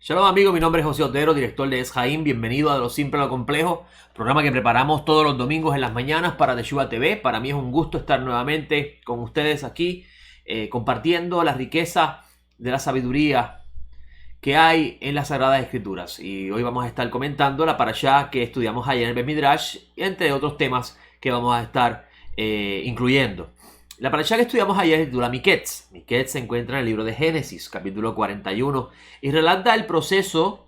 Shalom amigos, mi nombre es José Otero, director de Es Jaim. Bienvenido a De lo Simple a lo Complejo, programa que preparamos todos los domingos en las mañanas para Teshuvah TV. Para mí es un gusto estar nuevamente con ustedes aquí, compartiendo la riqueza de la sabiduría que hay en las Sagradas Escrituras. Y hoy vamos a estar comentando la parashá que estudiamos ayer en el Bet Midrash, entre otros temas que vamos a estar incluyendo. La parashá que estudiamos ayer es titula Miketz. Miketz se encuentra en el libro de Génesis, capítulo 41, y relata el proceso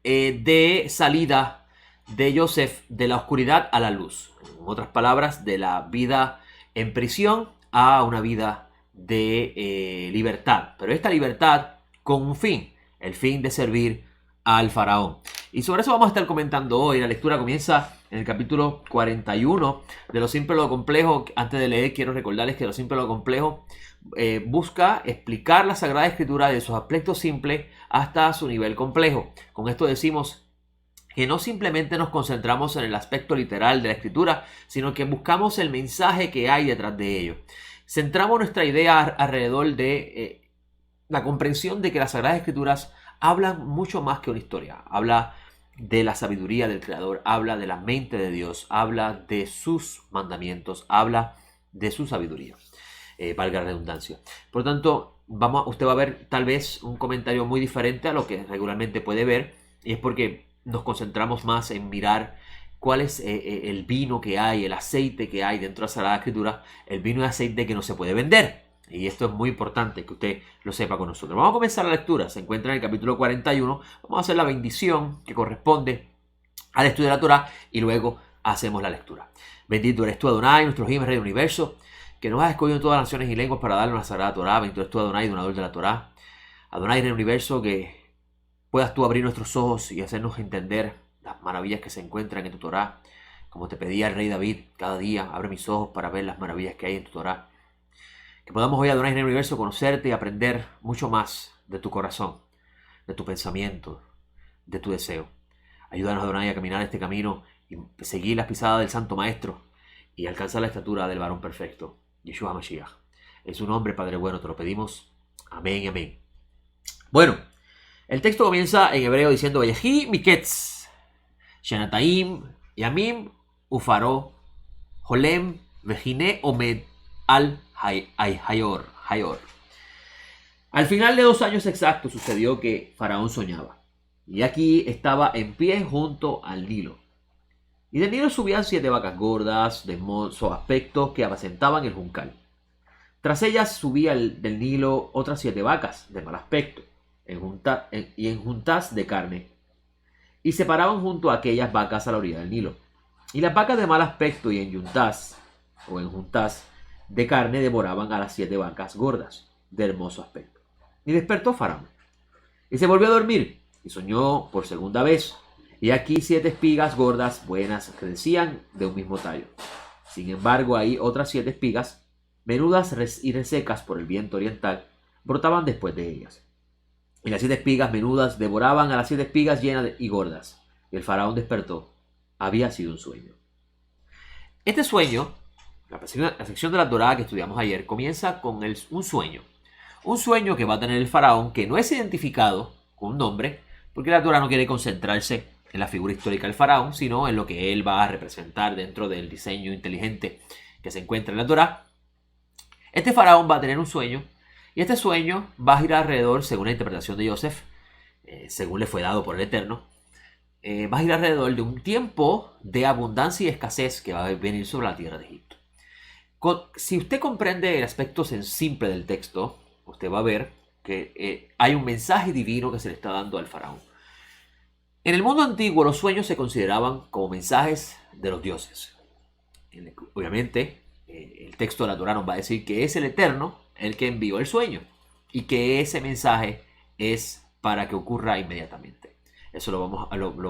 de salida de Yosef de la oscuridad a la luz. En otras palabras, de la vida en prisión a una vida de libertad. Pero esta libertad con un fin, el fin de servir al faraón. Y sobre eso vamos a estar comentando hoy. La lectura comienza en el capítulo 41 de Lo Simple a lo Complejo. Antes de leer, quiero recordarles que Lo Simple a lo Complejo busca explicar la Sagrada Escritura de sus aspectos simples hasta su nivel complejo. Con esto decimos que no simplemente nos concentramos en el aspecto literal de la Escritura, sino que buscamos el mensaje que hay detrás de ello. Centramos nuestra idea alrededor de la comprensión de que las Sagradas Escrituras hablan mucho más que una historia. Habla de la sabiduría del Creador, habla de la mente de Dios, habla de sus mandamientos, habla de su sabiduría. Valga la redundancia. Por lo tanto, usted va a ver tal vez un comentario muy diferente a lo que regularmente puede ver, y es porque nos concentramos más en mirar cuál es el vino que hay, el aceite que hay dentro de la Sagrada Escritura, el vino y aceite que no se puede vender. Y esto es muy importante que usted lo sepa con nosotros. Vamos a comenzar la lectura. Se encuentra en el capítulo 41. Vamos a hacer la bendición que corresponde al estudio de la Torah y luego hacemos la lectura. Bendito eres tú, Adonai, nuestro Elohim, Rey del Universo, que nos has escogido en todas las naciones y lenguas para darle una sagrada Torah. Bendito eres tú, Adonai, donador de la Torah. Adonai, Rey del Universo, que puedas tú abrir nuestros ojos y hacernos entender las maravillas que se encuentran en tu Torah. Como te pedía el rey David, cada día abre mis ojos para ver las maravillas que hay en tu Torah. Que podamos hoy, Adonai, en el universo, conocerte y aprender mucho más de tu corazón, de tu pensamiento, de tu deseo. Ayúdanos, Adonai, a caminar este camino y seguir las pisadas del Santo Maestro y alcanzar la estatura del varón perfecto, Yeshua Mashiach. En su nombre, Padre bueno, te lo pedimos. Amén y amén. Bueno, el texto comienza en hebreo diciendo Vayehi Miketz, Shenataim, Yamim, Ufaro, Holem, Vejine, Omed, Al Hayor. Al final de 2 años exactos sucedió que Faraón soñaba. Y aquí estaba en pie junto al Nilo. Y del Nilo subían 7 vacas gordas de hermoso aspecto que apacentaban el juncal. Tras ellas subía del Nilo otras 7 vacas de mal aspecto y en juntas de carne. Y se paraban junto a aquellas vacas a la orilla del Nilo. Y las vacas de mal aspecto y en juntas de carne devoraban a las 7 vacas gordas de hermoso aspecto. Y despertó Faraón. Y se volvió a dormir y soñó por segunda vez. Y aquí 7 espigas gordas buenas crecían de un mismo tallo. Sin embargo, ahí otras 7 espigas, menudas y resecas por el viento oriental, brotaban después de ellas. Y las 7 espigas menudas devoraban a las 7 espigas llenas y gordas. Y el Faraón despertó. Había sido un sueño. Este sueño, la sección de la Torá que estudiamos ayer, comienza con un sueño. Un sueño que va a tener el faraón, que no es identificado con un nombre, porque la Torá no quiere concentrarse en la figura histórica del faraón, sino en lo que él va a representar dentro del diseño inteligente que se encuentra en la Torá. Este faraón va a tener un sueño, y este sueño va a girar alrededor, según la interpretación de Yosef, según le fue dado por el Eterno, va a girar alrededor de un tiempo de abundancia y escasez que va a venir sobre la tierra de Egipto. Si usted comprende el aspecto simple del texto, usted va a ver que hay un mensaje divino que se le está dando al faraón. En el mundo antiguo los sueños se consideraban como mensajes de los dioses. Obviamente el texto de la Torá nos va a decir que es el Eterno el que envió el sueño y que ese mensaje es para que ocurra inmediatamente. Eso lo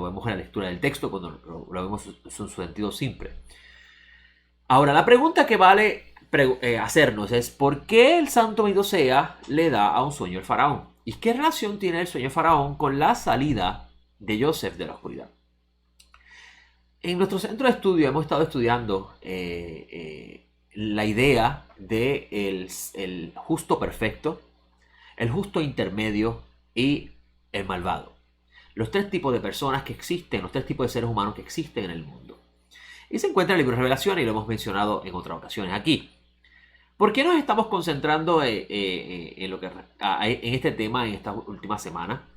vemos en la lectura del texto cuando lo vemos en su sentido simple. Ahora, la pregunta que vale hacernos es ¿por qué el santo bendito sea le da a un sueño el faraón? ¿Y qué relación tiene el sueño del faraón con la salida de Yosef de la oscuridad? En nuestro centro de estudio hemos estado estudiando la idea de el justo perfecto, el justo intermedio y el malvado. Los tres tipos de personas que existen, los tres tipos de seres humanos que existen en el mundo. Y se encuentra en el libro de Revelaciones y lo hemos mencionado en otras ocasiones aquí. ¿Por qué nos estamos concentrando en este tema en esta última semana?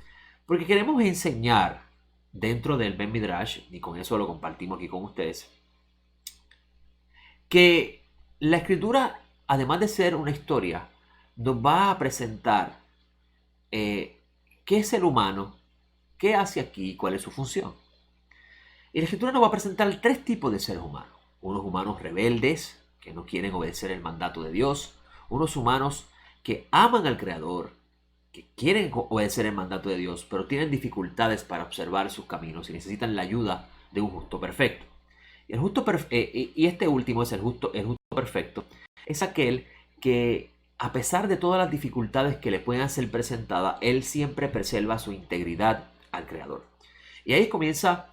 Porque queremos enseñar dentro del Ben Midrash, y con eso lo compartimos aquí con ustedes, que la escritura, además de ser una historia, nos va a presentar qué es el humano, qué hace aquí, cuál es su función. Y la escritura nos va a presentar tres tipos de seres humanos. Unos humanos rebeldes, que no quieren obedecer el mandato de Dios. Unos humanos que aman al Creador, que quieren obedecer el mandato de Dios, pero tienen dificultades para observar sus caminos y necesitan la ayuda de un justo perfecto. Y este último es el justo perfecto. Es aquel que, a pesar de todas las dificultades que le puedan ser presentadas, él siempre preserva su integridad al Creador. Y ahí comienza,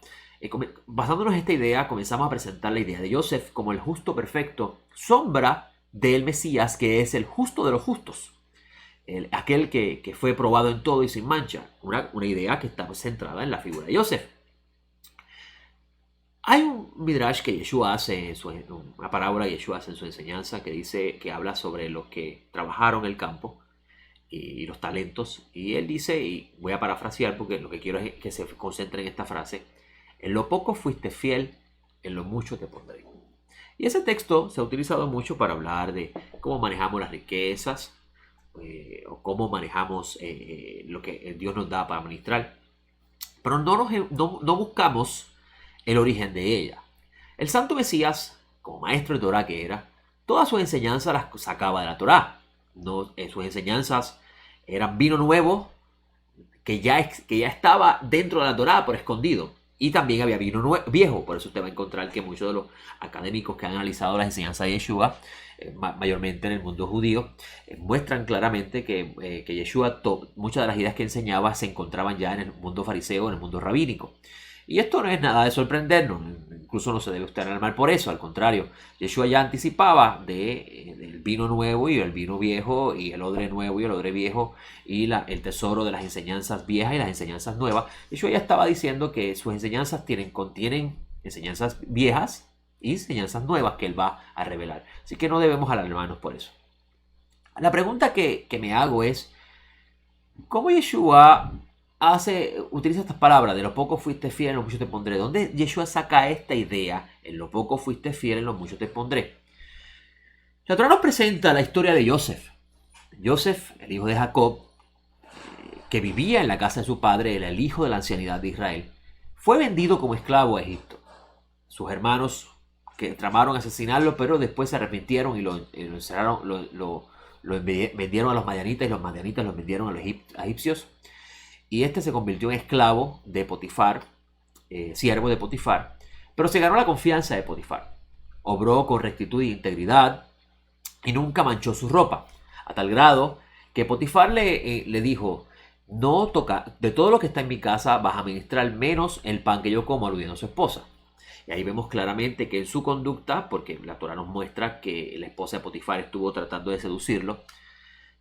basándonos en esta idea, comenzamos a presentar la idea de Joseph como el justo perfecto, sombra del Mesías, que es el justo de los justos. Aquel que fue probado en todo y sin mancha. Una idea que está centrada en la figura de Joseph. Hay un midrash que Yeshua hace, una parábola que Yeshua hace en su enseñanza, que habla sobre los que trabajaron el campo y los talentos. Y él dice, y voy a parafrasear porque lo que quiero es que se concentre en esta frase: en lo poco fuiste fiel, en lo mucho te pondré. Y ese texto se ha utilizado mucho para hablar de cómo manejamos las riquezas, o cómo manejamos lo que Dios nos da para administrar. Pero no buscamos el origen de ella. El santo Mesías, como maestro de Torah que era, todas sus enseñanzas las sacaba de la Torah. Sus enseñanzas eran vino nuevo que ya estaba dentro de la Torah, pero escondido. Y también había vino viejo. Por eso usted va a encontrar que muchos de los académicos que han analizado las enseñanzas de Yeshua, mayormente en el mundo judío, muestran claramente que Yeshua, muchas de las ideas que enseñaba se encontraban ya en el mundo fariseo, en el mundo rabínico. Y esto no es nada de sorprendernos, incluso no se debe usted alarmar por eso, al contrario, Yeshua ya anticipaba del vino nuevo y el vino viejo, y el odre nuevo y el odre viejo, y el tesoro de las enseñanzas viejas y las enseñanzas nuevas. Yeshua ya estaba diciendo que sus enseñanzas contienen enseñanzas viejas y enseñanzas nuevas que él va a revelar. Así que no debemos alarmarnos por eso. La pregunta que me hago es, ¿cómo Yeshua utiliza estas palabras? De lo poco fuiste fiel, en lo mucho te pondré. ¿Dónde Yeshua saca esta idea? En lo poco fuiste fiel, en lo mucho te pondré. La Torah nos presenta la historia de Joseph. Joseph, el hijo de Jacob, que vivía en la casa de su padre, era el hijo de la ancianidad de Israel, fue vendido como esclavo a Egipto. Sus hermanos, que tramaron asesinarlo, pero después se arrepintieron y lo encerraron, lo vendieron a los madianitas, y los madianitas lo vendieron a los egipcios. Y este se convirtió en esclavo de Potifar, siervo de Potifar, pero se ganó la confianza de Potifar. Obró con rectitud e integridad y nunca manchó su ropa, a tal grado que Potifar le dijo: no toca, de todo lo que está en mi casa vas a ministrar menos el pan que yo como, aludiendo a su esposa. Y ahí vemos claramente que en su conducta, porque la Torah nos muestra que la esposa de Potifar estuvo tratando de seducirlo,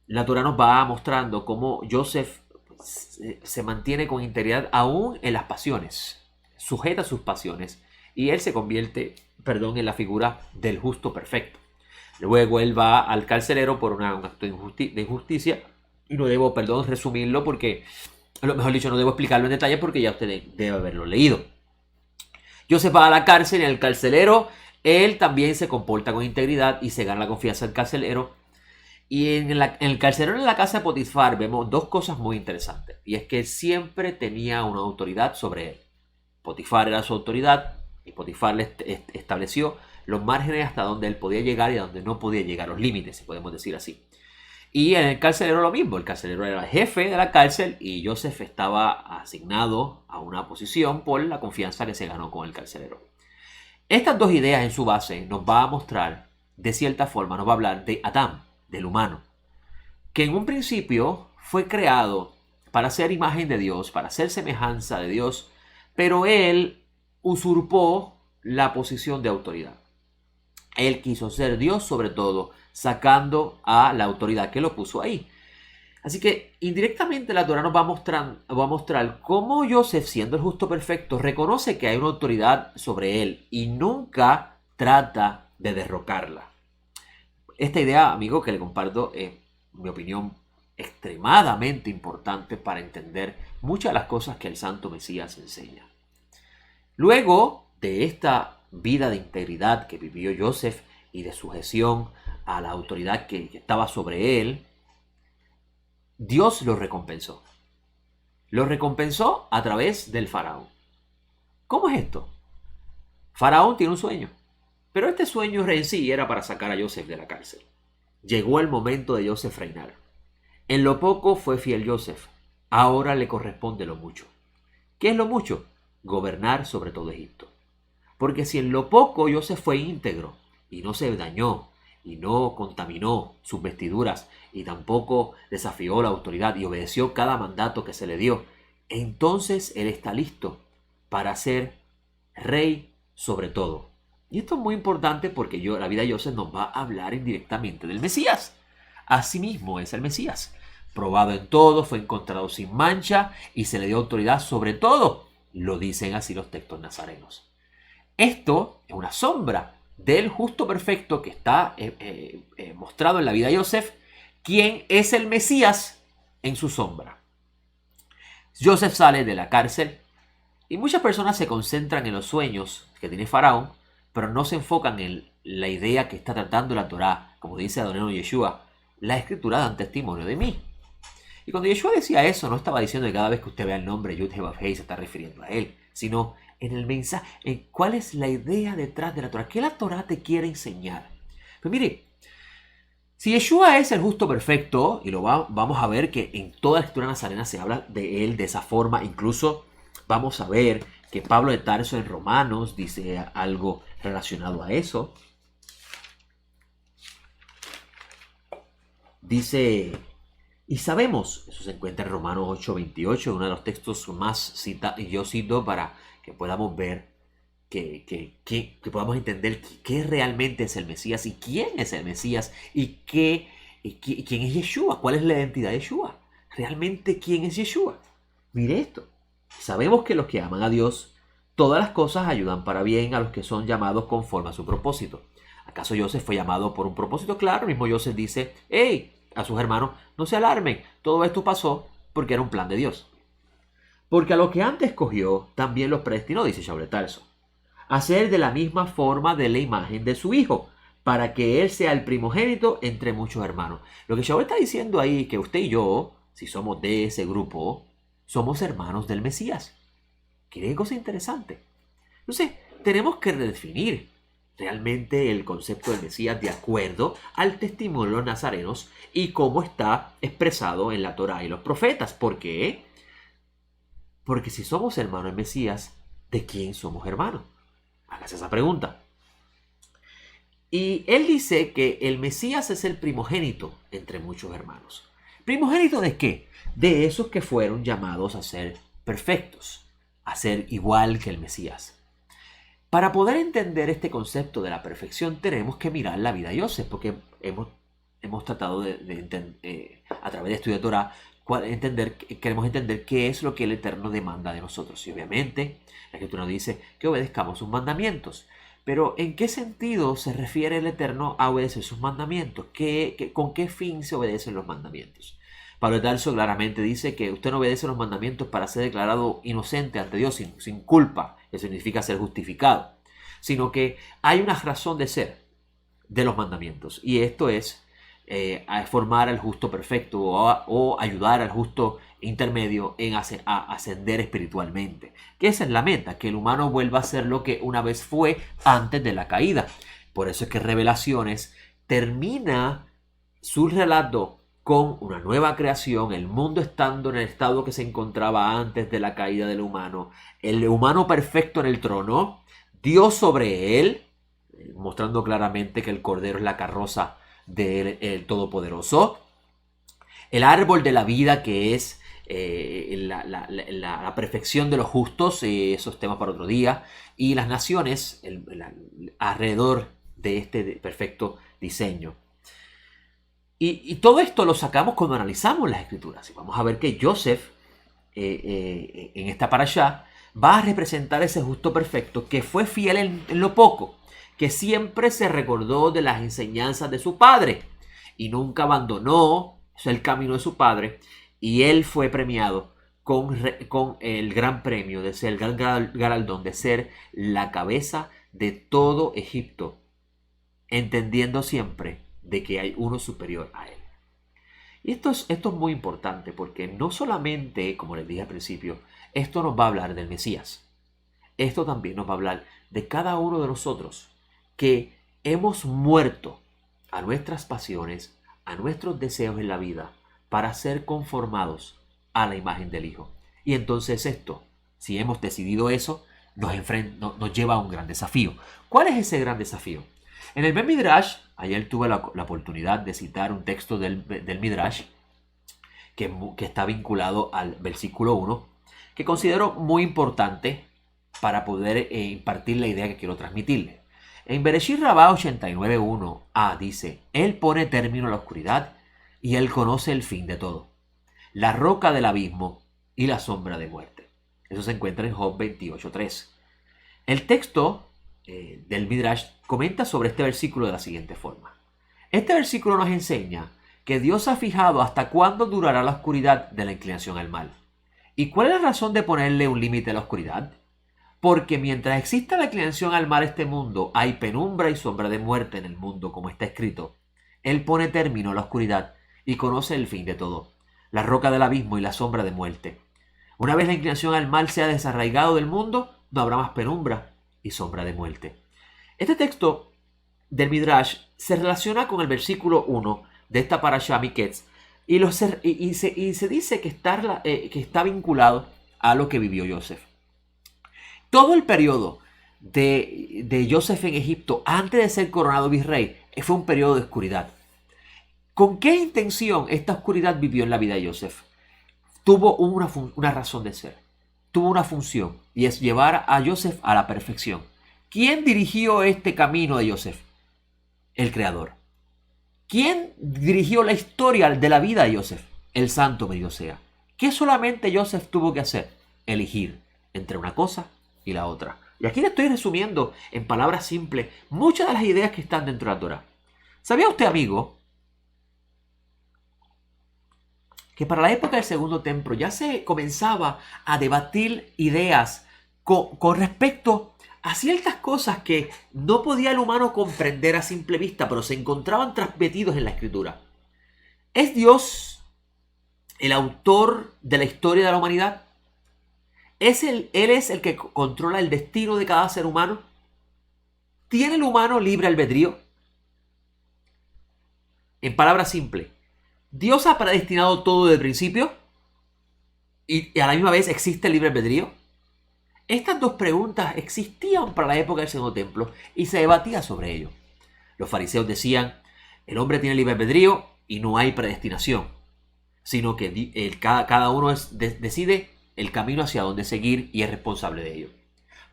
la Torah nos va mostrando cómo Joseph se mantiene con integridad aún en las pasiones, sujeta sus pasiones, y él se convierte, en la figura del justo perfecto. Luego él va al carcelero por un acto de injusticia, y no debo, resumirlo porque, mejor dicho, no debo explicarlo en detalle porque ya usted debe haberlo leído. Joseph va a la cárcel y en el carcelero él también se comporta con integridad y se gana la confianza del carcelero. Y en el carcelero en la casa de Potifar vemos dos cosas muy interesantes. Y es que él siempre tenía una autoridad sobre él. Potifar era su autoridad y Potifar le estableció los márgenes hasta donde él podía llegar y a donde no podía llegar, los límites, si podemos decir así. Y en el carcelero lo mismo. El carcelero era el jefe de la cárcel y Joseph estaba asignado a una posición por la confianza que se ganó con el carcelero. Estas dos ideas en su base nos va a mostrar, de cierta forma, nos va a hablar de Adán, del humano, que en un principio fue creado para ser imagen de Dios, para ser semejanza de Dios, pero él usurpó la posición de autoridad. Él quiso ser Dios sobre todo, sacando a la autoridad que lo puso ahí. Así que indirectamente la Torá nos va a mostrar cómo Joseph, siendo el justo perfecto, reconoce que hay una autoridad sobre él y nunca trata de derrocarla. Esta idea, amigo, que le comparto, es mi opinión extremadamente importante para entender muchas de las cosas que el Santo Mesías enseña. Luego de esta vida de integridad que vivió Joseph y de sujeción a la autoridad que estaba sobre él, Dios lo recompensó. Lo recompensó a través del faraón. ¿Cómo es esto? Faraón tiene un sueño, pero este sueño en sí era para sacar a Joseph de la cárcel. Llegó el momento de Joseph reinar. En lo poco fue fiel Joseph. Ahora le corresponde lo mucho. ¿Qué es lo mucho? Gobernar sobre todo Egipto. Porque si en lo poco Joseph fue íntegro y no se dañó y no contaminó sus vestiduras y tampoco desafió la autoridad y obedeció cada mandato que se le dio, entonces él está listo para ser rey sobre todo. Y esto es muy importante porque la vida de Joseph nos va a hablar indirectamente del Mesías. Asimismo es el Mesías. Probado en todo, fue encontrado sin mancha y se le dio autoridad sobre todo. Lo dicen así los textos nazarenos. Esto es una sombra del justo perfecto que está mostrado en la vida de Joseph, quien es el Mesías en su sombra. Joseph sale de la cárcel y muchas personas se concentran en los sueños que tiene Faraón, pero no se enfocan en la idea que está tratando la Torá. Como dice Adonai Yeshua, la escritura dan testimonio de mí. Y cuando Yeshua decía eso, no estaba diciendo que cada vez que usted vea el nombre Yud-Heh-Vav-Hei se está refiriendo a él, sino en el mensaje, en cuál es la idea detrás de la Torá, qué la Torá te quiere enseñar. Pues mire, si Yeshua es el justo perfecto, y vamos a ver que en toda la escritura nazarena se habla de él de esa forma, incluso vamos a ver que Pablo de Tarso en Romanos dice algo relacionado a eso. Dice, y sabemos, eso se encuentra en Romanos 8:28, uno de los textos más yo cito para que podamos ver, que podamos entender qué realmente es el Mesías y quién es el Mesías y quién es Yeshua, cuál es la identidad de Yeshua. Realmente, ¿quién es Yeshua? Mire esto. Sabemos que los que aman a Dios, todas las cosas ayudan para bien a los que son llamados conforme a su propósito. ¿Acaso Joseph fue llamado por un propósito? Claro, el mismo Joseph dice, hey, a sus hermanos, no se alarmen, todo esto pasó porque era un plan de Dios. Porque a los que antes escogió, también los predestinó, dice Shaul de Tarso, a ser de la misma forma de la imagen de su hijo, para que él sea el primogénito entre muchos hermanos. Lo que Shaul está diciendo ahí es que usted y yo, si somos de ese grupo, somos hermanos del Mesías. ¿Qué cosa interesante? Entonces, tenemos que redefinir realmente el concepto del Mesías de acuerdo al testimonio de los nazarenos y cómo está expresado en la Torá y los profetas. ¿Por qué? Porque si somos hermanos del Mesías, ¿de quién somos hermanos? Hágase esa pregunta. Y él dice que el Mesías es el primogénito entre muchos hermanos. ¿Primogénito de qué? De esos que fueron llamados a ser perfectos, a ser igual que el Mesías. Para poder entender este concepto de la perfección tenemos que mirar la vida de Joseph, porque hemos tratado a través de estudio de Torah, queremos entender qué es lo que el Eterno demanda de nosotros. Y obviamente la Escritura nos dice que obedezcamos sus mandamientos. Pero ¿en qué sentido se refiere el Eterno a obedecer sus mandamientos? ¿Con qué fin se obedecen los mandamientos? Pablo de Tarso claramente dice que usted no obedece los mandamientos para ser declarado inocente ante Dios sin culpa, eso significa ser justificado, sino que hay una razón de ser de los mandamientos, y esto es formar al justo perfecto o ayudar al justo intermedio en a ascender espiritualmente. Que esa es la meta, que el humano vuelva a ser lo que una vez fue antes de la caída. Por eso es que Revelaciones termina su relato con una nueva creación, el mundo estando en el estado que se encontraba antes de la caída del humano, el humano perfecto en el trono, Dios sobre él, mostrando claramente que el Cordero es la carroza del Todopoderoso, el árbol de la vida que es la perfección de los justos, esos temas para otro día, y las naciones alrededor de este perfecto diseño. Y todo esto lo sacamos cuando analizamos las escrituras. Y vamos a ver que Joseph, en esta parashá, va a representar ese justo perfecto que fue fiel en lo poco, que siempre se recordó de las enseñanzas de su padre y nunca abandonó el camino de su padre. Y él fue premiado con el gran premio de ser el gran galardón de ser la cabeza de todo Egipto, entendiendo siempre de que hay uno superior a él. Y esto es muy importante porque no solamente, como les dije al principio, esto nos va a hablar del Mesías. Esto también nos va a hablar de cada uno de nosotros que hemos muerto a nuestras pasiones, a nuestros deseos en la vida para ser conformados a la imagen del Hijo. Y entonces esto, si hemos decidido eso, nos lleva a un gran desafío. ¿Cuál es ese gran desafío? En el Bet Midrash, ayer tuve la oportunidad de citar un texto del Midrash que está vinculado al versículo 1, que considero muy importante para poder impartir la idea que quiero transmitirle. En Bereshit Rabbah 89.1a dice: Él pone término a la oscuridad y Él conoce el fin de todo, la roca del abismo y la sombra de muerte. Eso se encuentra en Job 28.3. El texto del Midrash comenta sobre este versículo de la siguiente forma. Este versículo nos enseña que Dios ha fijado hasta cuándo durará la oscuridad de la inclinación al mal. ¿Y cuál es la razón de ponerle un límite a la oscuridad? Porque mientras exista la inclinación al mal en este mundo, hay penumbra y sombra de muerte en el mundo, como está escrito. Él pone término a la oscuridad y conoce el fin de todo, la roca del abismo y la sombra de muerte. Una vez la inclinación al mal sea desarraigado del mundo, no habrá más penumbra y sombra de muerte. Este texto del Midrash se relaciona con el versículo 1 de esta parashá Miketz y se dice que está vinculado a lo que vivió Joseph. Todo el periodo de Joseph en Egipto antes de ser coronado virrey fue un periodo de oscuridad. ¿Con qué intención esta oscuridad vivió en la vida de Joseph? Tuvo una razón de ser, tuvo una función, y es llevar a Joseph a la perfección. ¿Quién dirigió este camino de Joseph? El Creador. ¿Quién dirigió la historia de la vida de Joseph? El Santo bendito sea. ¿Qué solamente Joseph tuvo que hacer? Elegir entre una cosa y la otra. Y aquí le estoy resumiendo en palabras simples muchas de las ideas que están dentro de la Torá. ¿Sabía usted, amigo, que para la época del Segundo Templo ya se comenzaba a debatir ideas con respecto a ciertas cosas que no podía el humano comprender a simple vista, pero se encontraban transmitidos en la Escritura? ¿Es Dios el autor de la historia de la humanidad? ¿Él es el que controla el destino de cada ser humano? ¿Tiene el humano libre albedrío? En palabras simples, ¿Dios ha predestinado todo desde el principio? ¿Y a la misma vez existe el libre albedrío? Estas dos preguntas existían para la época del Segundo Templo y se debatía sobre ello. Los fariseos decían: el hombre tiene libre albedrío y no hay predestinación, sino que cada uno decide el camino hacia dónde seguir y es responsable de ello.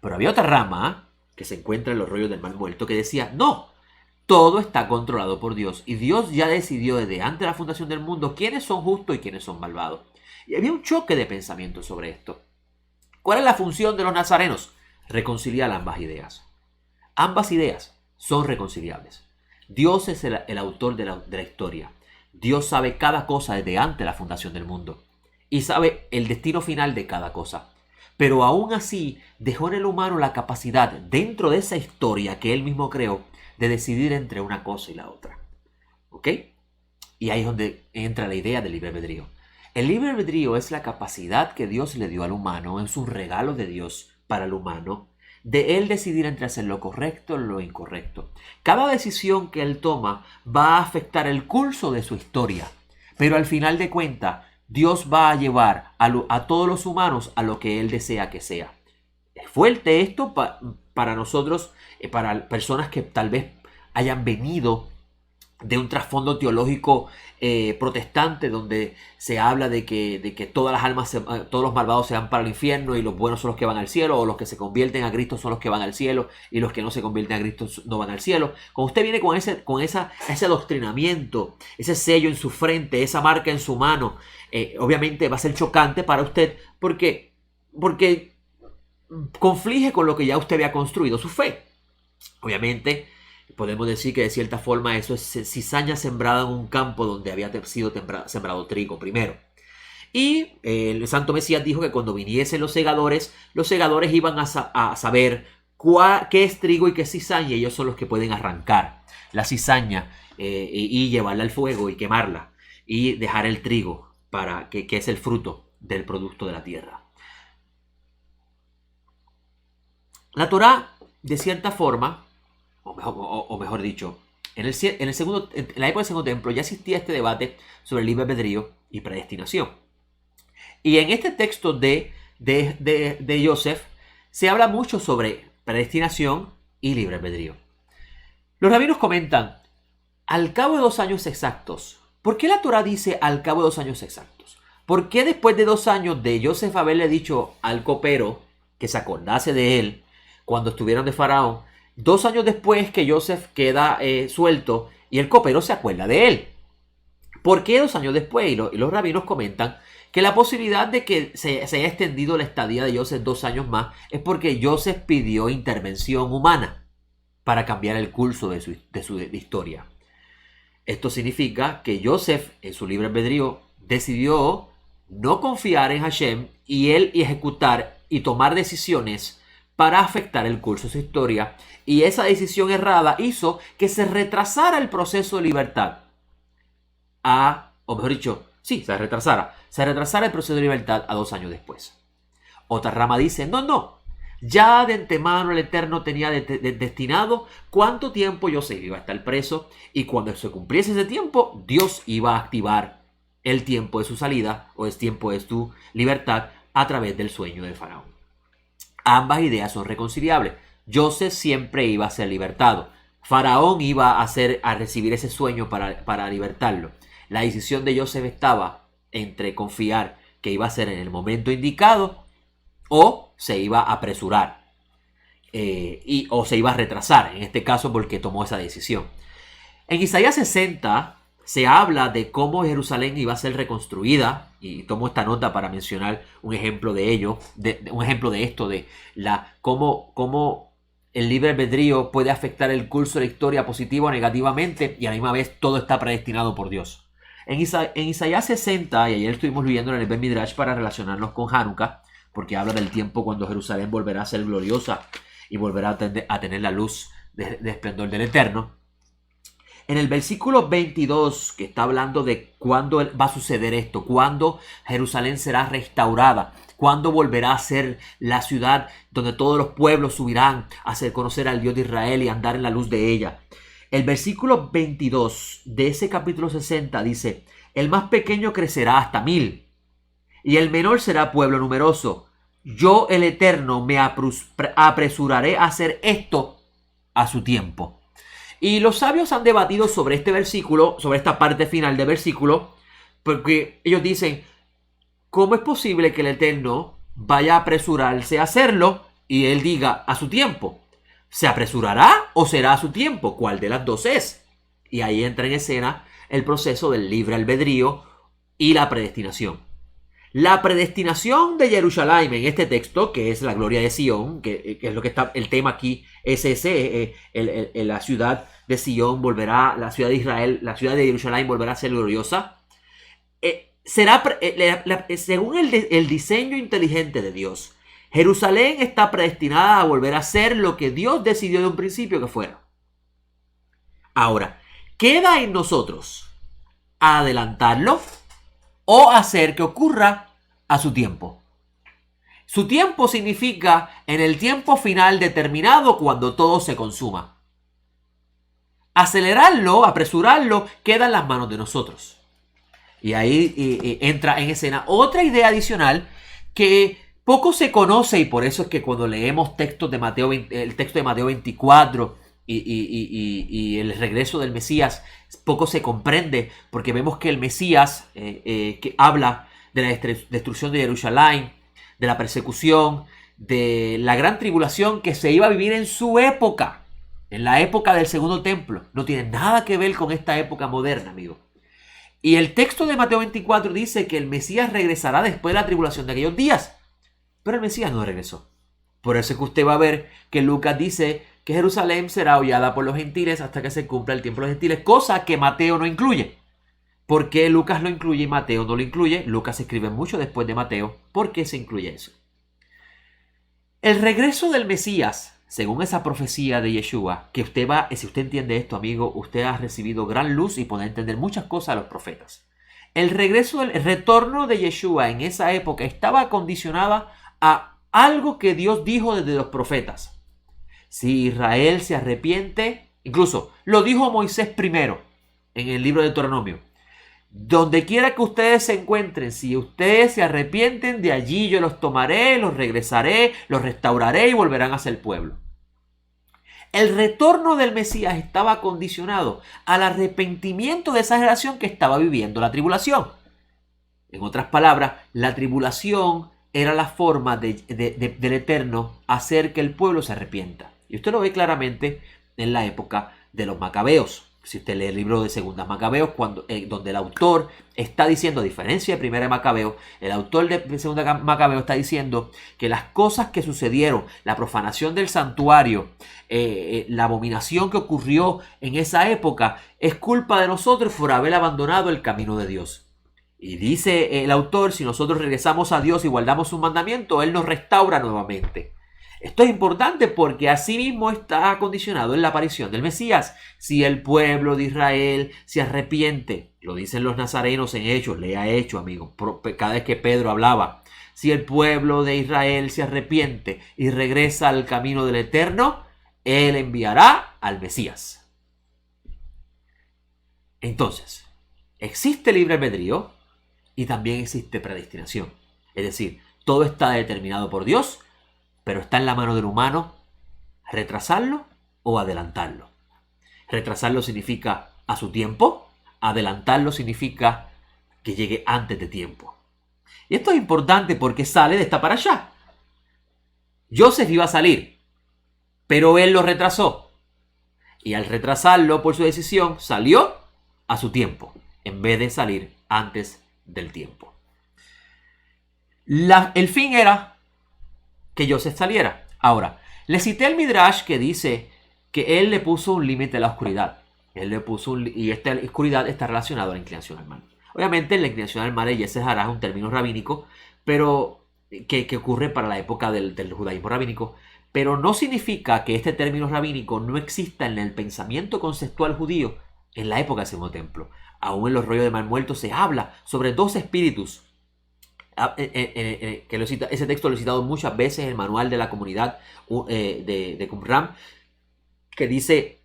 Pero había otra rama que se encuentra en los rollos del mal muerto que decía: no, todo está controlado por Dios y Dios ya decidió desde antes de la fundación del mundo quiénes son justos y quiénes son malvados. Y había un choque de pensamiento sobre esto. ¿Cuál es la función de los nazarenos? Reconciliar ambas ideas. Ambas ideas son reconciliables. Dios es el autor de la historia. Dios sabe cada cosa desde antes de la fundación del mundo y sabe el destino final de cada cosa. Pero aún así dejó en el humano la capacidad, dentro de esa historia que él mismo creó, de decidir entre una cosa y la otra. ¿Ok? Y ahí es donde entra la idea del libre albedrío. El libre albedrío es la capacidad que Dios le dio al humano, en su regalo de Dios para el humano, de él decidir entre hacer lo correcto o lo incorrecto. Cada decisión que él toma va a afectar el curso de su historia, pero al final de cuentas, Dios va a llevar a todos los humanos a lo que él desea que sea. Es fuerte esto para nosotros, para personas que tal vez hayan venido de un trasfondo teológico protestante, donde se habla de que todas las almas, todos los malvados se van para el infierno y los buenos son los que van al cielo, o los que se convierten a Cristo son los que van al cielo y los que no se convierten a Cristo no van al cielo. Cuando usted viene con ese adoctrinamiento, ese sello en su frente, esa marca en su mano, obviamente va a ser chocante para usted porque conflige con lo que ya usted había construido su fe. Obviamente podemos decir que de cierta forma eso es cizaña sembrada en un campo donde había sido sembrado trigo primero. Y el Santo Mesías dijo que cuando viniesen los segadores iban a saber qué es trigo y qué es cizaña, y ellos son los que pueden arrancar la cizaña y llevarla al fuego y quemarla y dejar el trigo para que es el fruto del producto de la tierra. La Torá, de cierta forma, o mejor dicho, en la época del Segundo Templo ya existía este debate sobre el libre albedrío y predestinación. Y en este texto de Joseph se habla mucho sobre predestinación y libre albedrío. Los rabinos comentan, al cabo de 2 años exactos, ¿por qué la Torá dice al cabo de 2 años exactos? ¿Por qué después de 2 años de Joseph haberle dicho al copero que se acordase de él cuando estuvieron de Faraón, 2 años después que Joseph queda suelto y el copero se acuerda de él? ¿Por qué 2 años después? Y los rabinos comentan que la posibilidad de que se haya extendido la estadía de Joseph 2 años más es porque Joseph pidió intervención humana para cambiar el curso de su historia. Esto significa que Joseph, en su libre albedrío, decidió no confiar en Hashem y ejecutar y tomar decisiones para afectar el curso de su historia, y esa decisión errada hizo que se retrasara el proceso de libertad. Se retrasara el proceso de libertad a 2 años después. Otra rama dice, no, ya de antemano el Eterno tenía destinado cuánto tiempo Joseph iba a estar preso, y cuando se cumpliese ese tiempo, Dios iba a activar el tiempo de su salida o el tiempo de su libertad a través del sueño de Faraón. Ambas ideas son reconciliables. Joseph siempre iba a ser libertado. Faraón iba a recibir ese sueño para libertarlo. La decisión de Joseph estaba entre confiar que iba a ser en el momento indicado o se iba a apresurar o se iba a retrasar, en este caso porque tomó esa decisión. En Isaías 60 se habla de cómo Jerusalén iba a ser reconstruida, y tomo esta nota para mencionar un ejemplo de ello, un ejemplo de esto, de cómo el libre albedrío puede afectar el curso de la historia positivo o negativamente, y a la misma vez todo está predestinado por Dios. En Isaías 60, y ayer estuvimos viendo en el Bet Midrash para relacionarnos con Hanukkah, porque habla del tiempo cuando Jerusalén volverá a ser gloriosa y volverá a tener la luz de esplendor del Eterno. En el versículo 22, que está hablando de cuándo va a suceder esto, cuándo Jerusalén será restaurada, cuándo volverá a ser la ciudad donde todos los pueblos subirán a hacer conocer al Dios de Israel y andar en la luz de ella. El versículo 22 de ese capítulo 60 dice, el más pequeño crecerá hasta 1000 y el menor será pueblo numeroso. Yo, el Eterno, me apresuraré a hacer esto a su tiempo. Y los sabios han debatido sobre este versículo, sobre esta parte final del versículo, porque ellos dicen, ¿cómo es posible que el Eterno vaya a apresurarse a hacerlo y él diga a su tiempo? ¿Se apresurará o será a su tiempo? ¿Cuál de las dos es? Y ahí entra en escena el proceso del libre albedrío y la predestinación. La predestinación de Jerusalén en este texto, que es la gloria de Sion, que es lo que está el tema aquí, es ese, la ciudad de Sion volverá, la ciudad de Israel, la ciudad de Jerusalén volverá a ser gloriosa. Según el diseño inteligente de Dios, Jerusalén está predestinada a volver a ser lo que Dios decidió de un principio que fuera. Ahora, queda en nosotros adelantarlo o hacer que ocurra a su tiempo. Su tiempo significa en el tiempo final determinado cuando todo se consuma. Acelerarlo, apresurarlo, queda en las manos de nosotros. Y ahí entra en escena otra idea adicional que poco se conoce, y por eso es que cuando leemos textos de Mateo, el texto de Mateo 24 y el regreso del Mesías poco se comprende, porque vemos que el Mesías que habla de la destrucción de Jerusalén, de la persecución, de la gran tribulación que se iba a vivir en su época, en la época del segundo templo. No tiene nada que ver con esta época moderna, amigo. Y el texto de Mateo 24 dice que el Mesías regresará después de la tribulación de aquellos días. Pero el Mesías no regresó. Por eso es que usted va a ver que Lucas dice que Jerusalén será hollada por los gentiles hasta que se cumpla el tiempo de los gentiles, cosa que Mateo no incluye. ¿Por qué Lucas lo incluye y Mateo no lo incluye? Lucas escribe mucho después de Mateo. ¿Por qué se incluye eso? El regreso del Mesías, según esa profecía de Yeshua, que si usted entiende esto, amigo, usted ha recibido gran luz y puede entender muchas cosas de los profetas. El retorno de Yeshua en esa época estaba condicionada a algo que Dios dijo desde los profetas. Si Israel se arrepiente, incluso lo dijo Moisés primero en el libro de Deuteronomio. Donde quiera que ustedes se encuentren, si ustedes se arrepienten, de allí yo los tomaré, los regresaré, los restauraré y volverán a ser pueblo. El retorno del Mesías estaba condicionado al arrepentimiento de esa generación que estaba viviendo la tribulación. En otras palabras, la tribulación era la forma del Eterno hacer que el pueblo se arrepienta. Y usted lo ve claramente en la época de los Macabeos. Si usted lee el libro de Segundas Macabeos, donde el autor está diciendo, a diferencia de Primera de Macabeo, el autor de Segunda Macabeo está diciendo que las cosas que sucedieron, la profanación del santuario, la abominación que ocurrió en esa época, es culpa de nosotros por haber abandonado el camino de Dios. Y dice el autor, si nosotros regresamos a Dios y guardamos su mandamiento, Él nos restaura nuevamente. Esto es importante porque así mismo está condicionado en la aparición del Mesías. Si el pueblo de Israel se arrepiente, lo dicen los nazarenos en Hechos, lea Hechos, amigo, cada vez que Pedro hablaba. Si el pueblo de Israel se arrepiente y regresa al camino del Eterno, Él enviará al Mesías. Entonces, existe libre albedrío y también existe predestinación. Es decir, todo está determinado por Dios, pero está en la mano del humano retrasarlo o adelantarlo. Retrasarlo significa a su tiempo, adelantarlo significa que llegue antes de tiempo. Y esto es importante porque sale de esta para allá. Joseph iba a salir, pero él lo retrasó. Y al retrasarlo por su decisión, salió a su tiempo, en vez de salir antes del tiempo. El fin era que Joseph saliera. Ahora, le cité el Midrash que dice que él le puso un límite a la oscuridad. Él le puso y esta oscuridad está relacionada a la inclinación al mal. Obviamente la inclinación al mal es un término rabínico, pero que ocurre para la época del judaísmo rabínico, pero no significa que este término rabínico no exista en el pensamiento conceptual judío en la época del Segundo Templo. Aún en los rollos de mal muerto se habla sobre dos espíritus. Ese texto lo he citado muchas veces en el manual de la comunidad de Qumran, que dice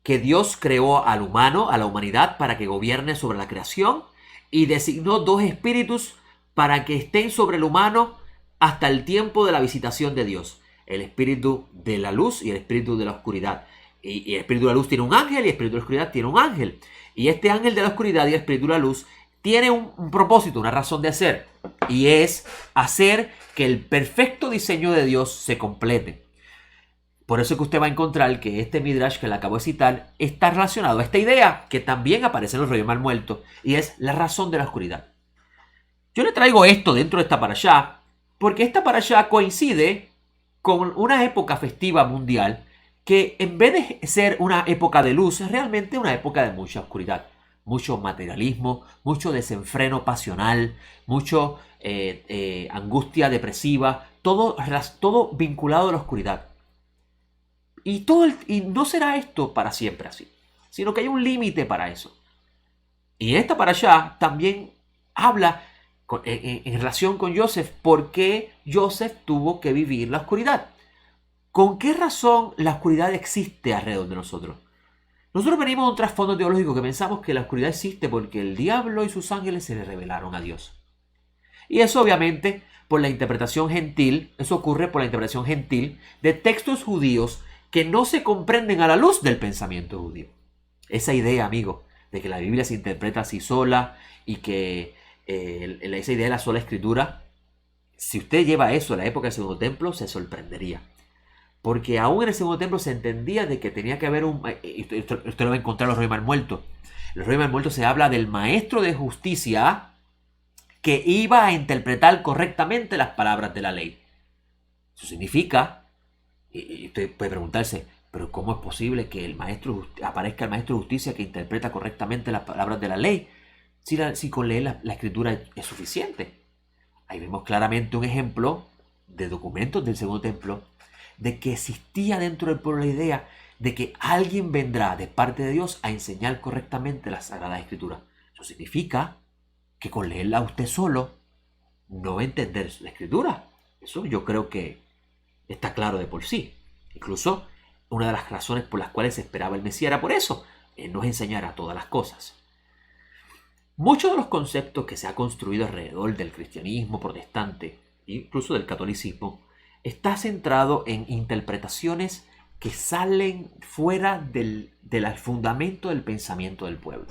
que Dios creó al humano, a la humanidad, para que gobierne sobre la creación y designó dos espíritus para que estén sobre el humano hasta el tiempo de la visitación de Dios: el espíritu de la luz y el espíritu de la oscuridad. Y el espíritu de la luz tiene un ángel y el espíritu de la oscuridad tiene un ángel. Y este ángel de la oscuridad y el espíritu de la luz tiene un propósito, una razón de hacer, y es hacer que el perfecto diseño de Dios se complete. Por eso es que usted va a encontrar que este Midrash que le acabo de citar está relacionado a esta idea que también aparece en los rollos mal muertos, y es la razón de la oscuridad. Yo le traigo esto dentro de esta parashá porque esta parashá coincide con una época festiva mundial que, en vez de ser una época de luz, es realmente una época de mucha oscuridad. Mucho materialismo, mucho desenfreno pasional, mucho angustia depresiva, todo vinculado a la oscuridad. Y no será esto para siempre así, sino que hay un límite para eso. Y esta parashá también habla en relación con Joseph, por qué Joseph tuvo que vivir la oscuridad. ¿Con qué razón la oscuridad existe alrededor de nosotros? Nosotros venimos de un trasfondo teológico que pensamos que la oscuridad existe porque el diablo y sus ángeles se le rebelaron a Dios. Y eso obviamente eso ocurre por la interpretación gentil de textos judíos que no se comprenden a la luz del pensamiento judío. Esa idea, amigo, de que la Biblia se interpreta así sola y que esa idea de la sola escritura, si usted lleva eso a la época del Segundo Templo, se sorprendería. Porque aún en el Segundo Templo se entendía de que tenía que haber usted lo va a encontrar en los Reyes Muertos. En los Reyes Muertos se habla del maestro de justicia que iba a interpretar correctamente las palabras de la ley. Eso significa, y usted puede preguntarse, pero ¿cómo es posible que aparezca el maestro de justicia que interpreta correctamente las palabras de la ley si con leer la escritura es suficiente? Ahí vemos claramente un ejemplo de documentos del Segundo Templo de que existía dentro del pueblo la idea de que alguien vendrá de parte de Dios a enseñar correctamente la Sagrada Escritura. Eso significa que con leerla usted solo no va a entender la Escritura. Eso yo creo que está claro de por sí. Incluso una de las razones por las cuales se esperaba el Mesías era por eso. Él nos enseñará todas las cosas. Muchos de los conceptos que se ha construido alrededor del cristianismo protestante, incluso del catolicismo, está centrado en interpretaciones que salen fuera del fundamento del pensamiento del pueblo.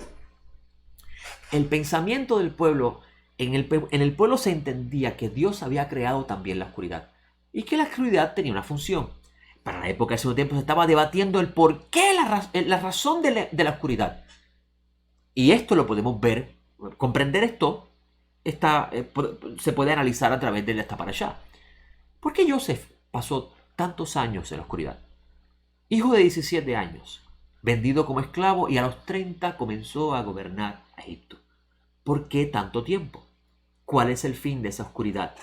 El pensamiento del pueblo, en el pueblo se entendía que Dios había creado también la oscuridad y que la oscuridad tenía una función. Para la época del Segundo Templo se estaba debatiendo el por qué, la razón de la oscuridad. Y esto lo podemos ver, comprender esto, se puede analizar a través de esta parashá. ¿Por qué Joseph pasó tantos años en la oscuridad? Hijo de 17 años, vendido como esclavo, y a los 30 comenzó a gobernar a Egipto. ¿Por qué tanto tiempo? ¿Cuál es el fin de esa oscuridad?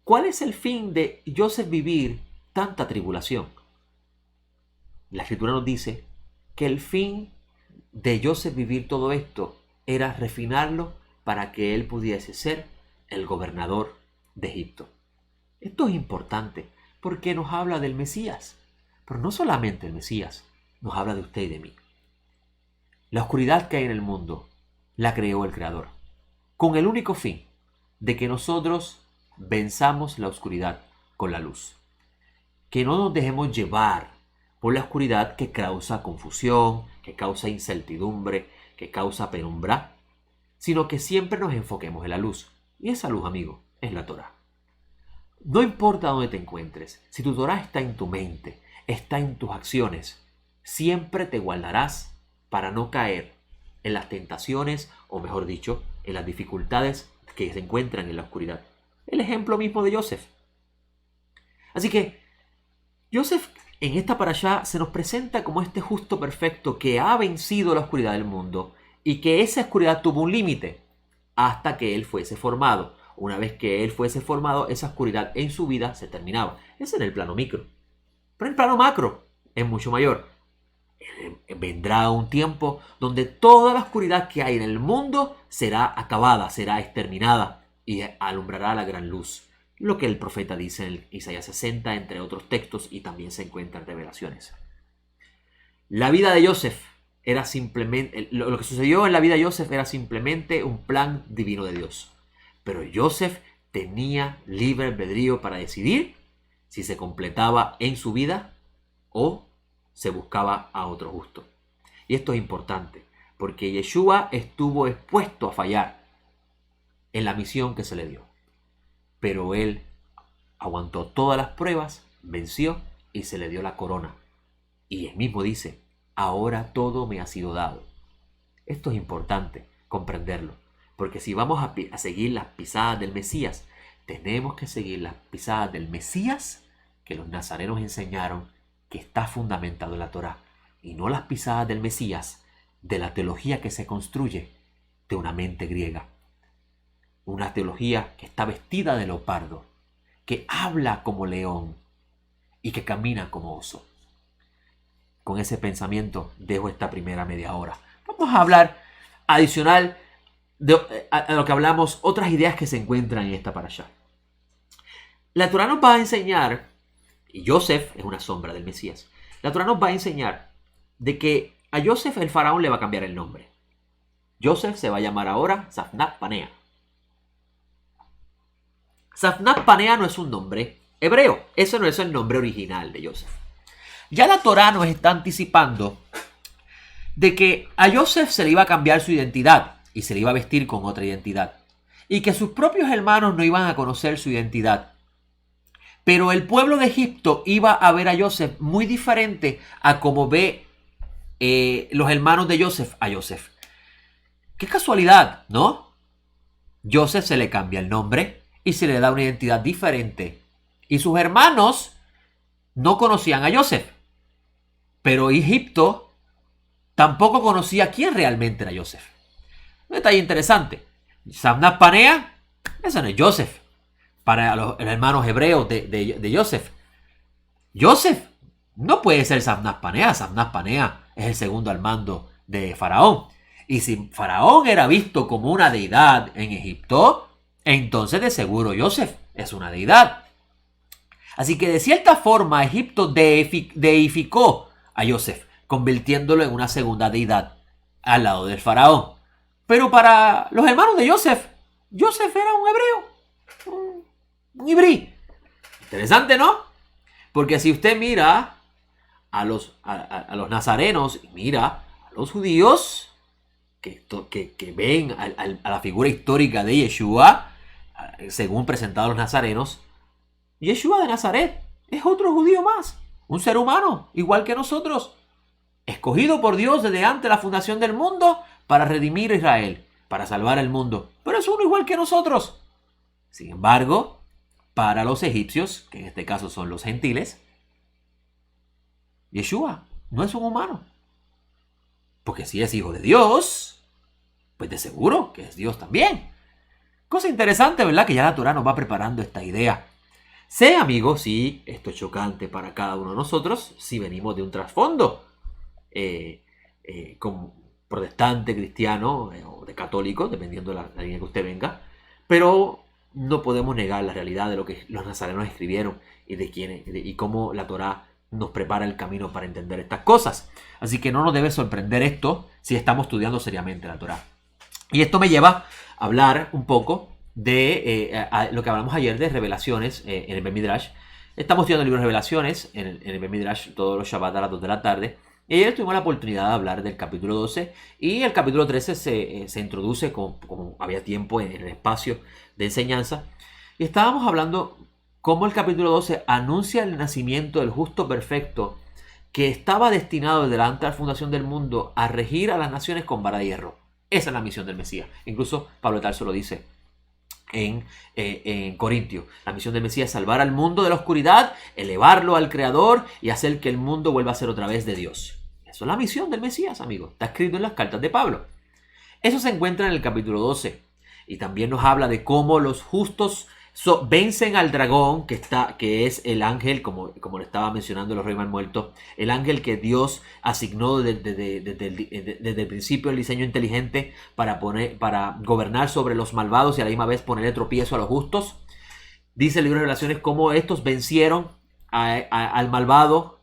¿Cuál es el fin de Joseph vivir tanta tribulación? La Escritura nos dice que el fin de Joseph vivir todo esto era refinarlo para que él pudiese ser el gobernador de Egipto. Esto es importante porque nos habla del Mesías, pero no solamente el Mesías, nos habla de usted y de mí. La oscuridad que hay en el mundo la creó el Creador, con el único fin de que nosotros venzamos la oscuridad con la luz. Que no nos dejemos llevar por la oscuridad que causa confusión, que causa incertidumbre, que causa penumbra, sino que siempre nos enfoquemos en la luz. Y esa luz, amigo, es la Torá. No importa dónde te encuentres, si tu Torá está en tu mente, está en tus acciones, siempre te guardarás para no caer en las tentaciones, o mejor dicho, en las dificultades que se encuentran en la oscuridad. El ejemplo mismo de Joseph. Así que Joseph en esta parashá se nos presenta como este justo perfecto que ha vencido la oscuridad del mundo y que esa oscuridad tuvo un límite hasta que él fuese formado. Una vez que él fuese formado, esa oscuridad en su vida se terminaba. Es en el plano micro. Pero el plano macro es mucho mayor. Vendrá un tiempo donde toda la oscuridad que hay en el mundo será acabada, será exterminada y alumbrará la gran luz. Lo que el profeta dice en Isaías 60, entre otros textos, y también se encuentra en Revelaciones. La vida de Joseph era simplemente, lo que sucedió en la vida de Joseph era simplemente un plan divino de Dios. Pero Joseph tenía libre albedrío para decidir si se completaba en su vida o se buscaba a otro justo. Y esto es importante, porque Yeshua estuvo expuesto a fallar en la misión que se le dio. Pero él aguantó todas las pruebas, venció y se le dio la corona. Y él mismo dice, ahora todo me ha sido dado. Esto es importante comprenderlo, porque si vamos a seguir las pisadas del Mesías, tenemos que seguir las pisadas del Mesías que los nazarenos enseñaron, que está fundamentado en la Torá, y no las pisadas del Mesías de la teología que se construye de una mente griega. Una teología que está vestida de leopardo, que habla como león y que camina como oso. Con ese pensamiento dejo esta primera media hora. Vamos a hablar adicional a lo que hablamos, otras ideas que se encuentran en esta parashá. La Torá nos va a enseñar, y Joseph es una sombra del Mesías, la Torá nos va a enseñar de que a Joseph el faraón le va a cambiar el nombre. Joseph se va a llamar ahora Safnat Panea. Safnat Panea no es un nombre hebreo. Ese no es el nombre original de Joseph. Ya la Torá nos está anticipando de que a Joseph se le iba a cambiar su identidad y se le iba a vestir con otra identidad. Y que sus propios hermanos no iban a conocer su identidad. Pero el pueblo de Egipto iba a ver a Joseph muy diferente a como ve los hermanos de Joseph a Joseph. Qué casualidad, ¿no? Joseph se le cambia el nombre y se le da una identidad diferente. Y sus hermanos no conocían a Joseph. Pero Egipto tampoco conocía quién realmente era Joseph. Un detalle interesante. Samnat Panea, ese no es Joseph. Para los hermanos hebreos de Joseph. Joseph no puede ser Samnat Panea. Samnat Panea es el segundo al mando de Faraón. Y si Faraón era visto como una deidad en Egipto, entonces de seguro Joseph es una deidad. Así que de cierta forma Egipto deificó a Joseph, convirtiéndolo en una segunda deidad al lado del faraón. Pero para los hermanos de Joseph, Joseph era un hebreo, un ibrí. Interesante, ¿no? Porque si usted mira a los nazarenos y mira a los judíos que ven a la figura histórica de Yeshua, según presentados los nazarenos, Yeshua de Nazaret es otro judío más, un ser humano, igual que nosotros, escogido por Dios desde antes de la fundación del mundo para redimir a Israel, para salvar al mundo. Pero es uno igual que nosotros. Sin embargo, para los egipcios, que en este caso son los gentiles, Yeshua no es un humano. Porque si es hijo de Dios, pues de seguro que es Dios también. Cosa interesante, ¿verdad? Que ya la Torá nos va preparando esta idea. Sé, amigos, si esto es chocante para cada uno de nosotros, si venimos de un trasfondo como protestante, cristiano o de católico, dependiendo de la línea que usted venga, pero no podemos negar la realidad de lo que los nazarenos escribieron y y cómo la Torá nos prepara el camino para entender estas cosas. Así que no nos debe sorprender esto si estamos estudiando seriamente la Torá. Y esto me lleva a hablar un poco de lo que hablamos ayer de revelaciones en el Bet Midrash. Estamos estudiando el libro de Revelaciones en el Bet Midrash todos los Shabbat a las 2 de la tarde. Y ayer tuvimos la oportunidad de hablar del capítulo 12 y el capítulo 13 se introduce como había tiempo en el espacio de enseñanza. Y estábamos hablando cómo el capítulo 12 anuncia el nacimiento del justo perfecto que estaba destinado desde la antes de la fundación del mundo a regir a las naciones con vara de hierro. Esa es la misión del Mesías. Incluso Pablo de Tarso lo dice en Corintio. La misión del Mesías es salvar al mundo de la oscuridad, elevarlo al Creador y hacer que el mundo vuelva a ser otra vez de Dios. Eso es la misión del Mesías, amigos. Está escrito en las cartas de Pablo. Eso se encuentra en el capítulo 12. Y también nos habla de cómo los justos vencen al dragón, que es el ángel, como le estaba mencionando los reyes mal muertos, el ángel que Dios asignó desde el principio el diseño inteligente para gobernar sobre los malvados y a la misma vez ponerle tropiezo a los justos. Dice el libro de Revelaciones cómo estos vencieron al malvado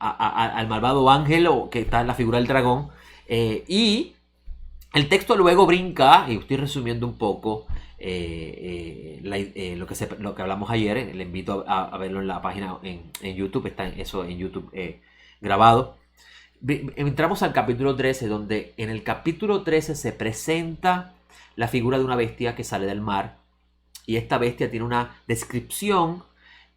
ángel, que está en la figura del dragón, y el texto luego brinca, y estoy resumiendo un poco lo que hablamos ayer. Le invito a verlo en la página en YouTube, está eso en YouTube grabado. Entramos al capítulo 13, donde en el capítulo 13 se presenta la figura de una bestia que sale del mar, y esta bestia tiene una descripción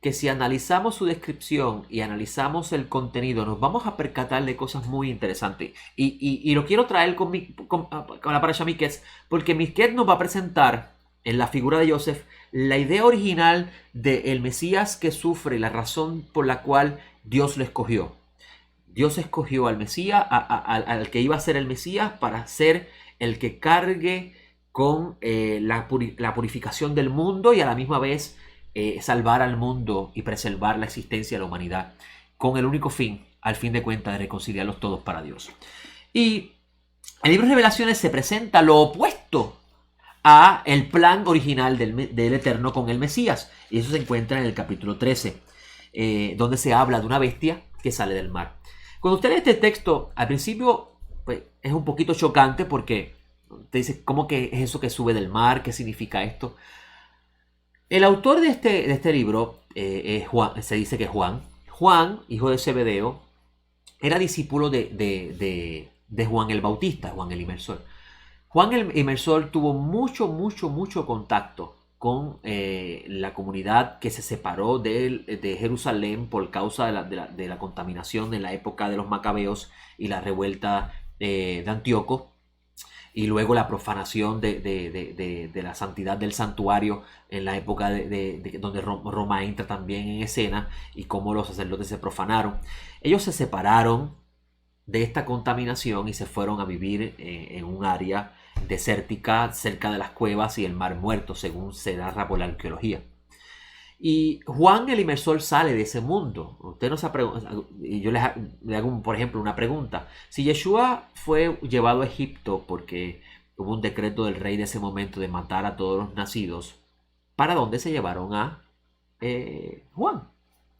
que, si analizamos su descripción y analizamos el contenido, nos vamos a percatar de cosas muy interesantes. Y lo quiero traer con la parasha Miquetz, porque Miquetz nos va a presentar en la figura de Joseph la idea original del Mesías que sufre y la razón por la cual Dios lo escogió. Dios escogió al Mesías, al que iba a ser el Mesías, para ser el que cargue con la purificación del mundo y a la misma vez salvar al mundo y preservar la existencia de la humanidad, con el único fin, al fin de cuentas, de reconciliarlos todos para Dios. Y el libro de Revelaciones se presenta lo opuesto a el plan original del Eterno con el Mesías, y eso se encuentra en el capítulo 13, donde se habla de una bestia que sale del mar. Cuando usted lee este texto, al principio pues, es un poquito chocante, porque te dice, ¿cómo que es eso que sube del mar? ¿Qué significa esto? El autor de este libro es Juan, se dice que es Juan. Juan, hijo de Zebedeo, era discípulo de Juan el Bautista, Juan el Inmersor. Juan el Inmersor tuvo mucho contacto con la comunidad que se separó de Jerusalén por causa de la contaminación en la época de los macabeos y la revuelta de Antíoco, y luego la profanación de la santidad del santuario en la época donde Roma entra también en escena, y cómo los sacerdotes se profanaron. Ellos se separaron de esta contaminación y se fueron a vivir en un área desértica cerca de las cuevas y el Mar Muerto, según se narra por la arqueología. Y Juan el Inmersor sale de ese mundo. Usted no se y yo le hago, por ejemplo, una pregunta. Si Yeshua fue llevado a Egipto porque hubo un decreto del rey de ese momento de matar a todos los nacidos, ¿para dónde se llevaron a Juan?